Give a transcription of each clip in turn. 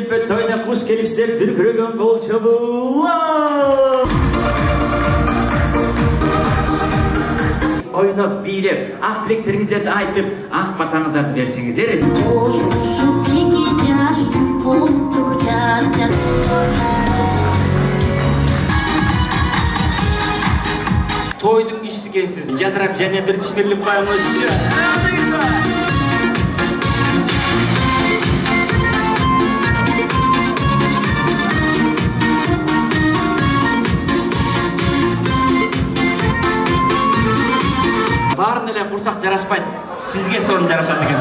келбет тойына куш келипсиздер, дүркүрөгөн кол чабуу. Ойноп, бийлеп, ак тилектериңиздерди айтып, ак батаңыздарды берсеңиздер. Тойдың ишси келсиз, жадырап және бир чимирлип коюңузчу. Барын эле курсак жарашпайт, сизге сонун жарашат экен.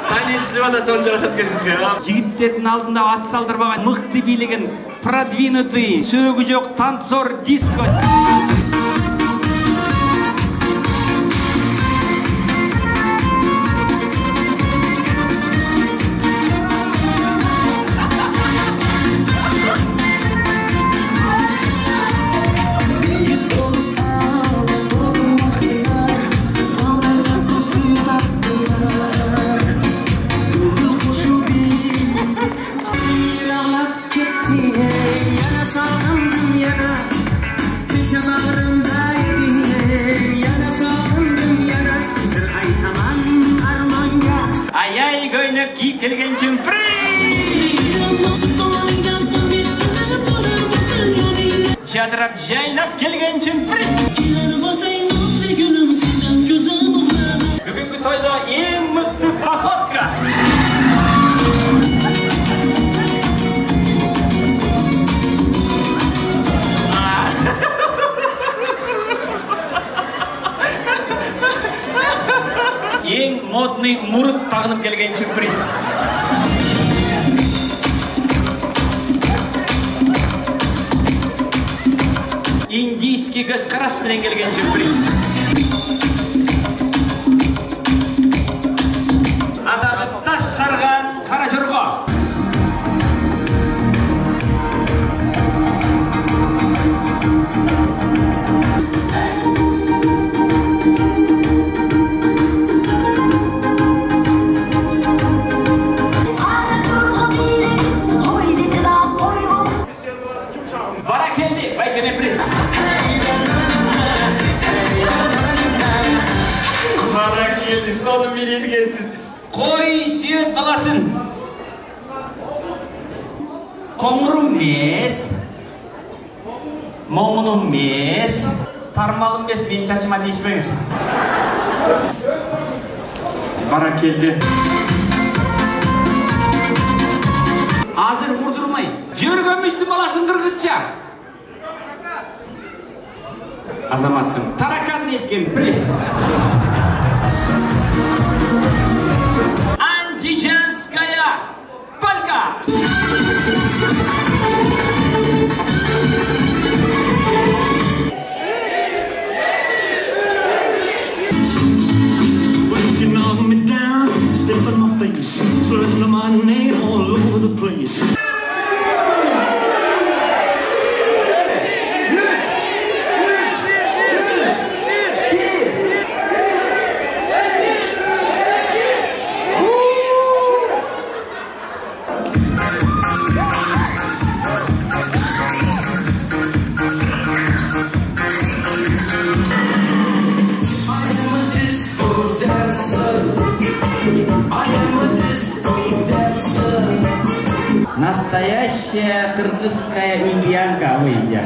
Танышыбада сонун жарашат экен сизге. Жигиттердин алдында ат салдырбаган мыкты бийлигин, продвинутый, сөөгү жок танцор диско. Ай-ай, көйнөк кийип келген чүмприз. Жадырап жайнап келген чүмприз. Бүгүнкү тойдо эң мыкты походка. Ең модный мурут тагынып келген сюрприз. Индийский көз караш менен келген сюрприз. Адагы таш шарган кара жорго. Sonun biriydi gelsiz. Koy süt balasın. Komurum mes. Momunum mes. Parmağım mes. Benim çaçıma değişmeyiz. Bana geldi. Hazır vurdurmayın. Jörgönmüştü balasın kırgızça. Azamatsın. Tarakan etken pres. Андижанская палька. Looking on me down, stepping my face, slurring my name all over the place. Настоящая кыргызская индиянка выйдя.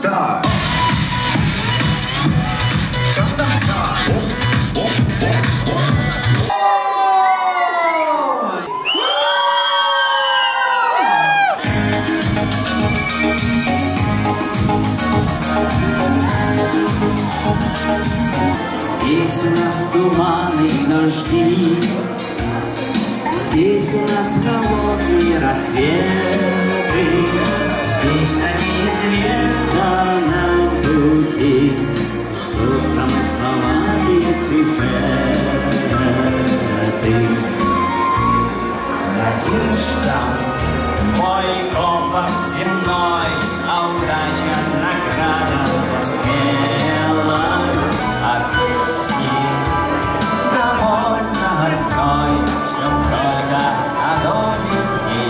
Style. Gangnam Style. Здесь у нас туманы и дожди, здесь у нас холодные рассветы, здесь на неизвестно нам пути, что замысловатые сюжеты. Надежда, мой компас земной, а удача награда смела. А песни довольно горькой, что только о доме не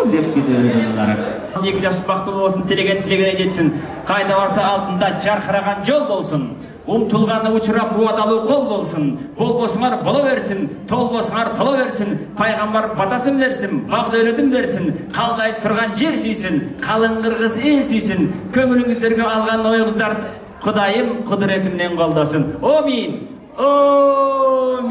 деп кетерділер. Екі жас бақытты болсын, тілеген тілегіне жетсін. Қайда барса алдында жарқыраған жол болсын. Ұмтылғаны ұшырап уадалы қол болсын. Бол болсыңар бола берсін, тол болсыңар тола берсін. Пайғамбар батасын берсін, бағды өретім берсін. Қалдай тұрған жер сүйсін, қалың қырғыз ел сүйсін. Көңіліңіздерге алған ойыңыздарды Құдайым құдіретімнен қолдасын. Амин. Амин.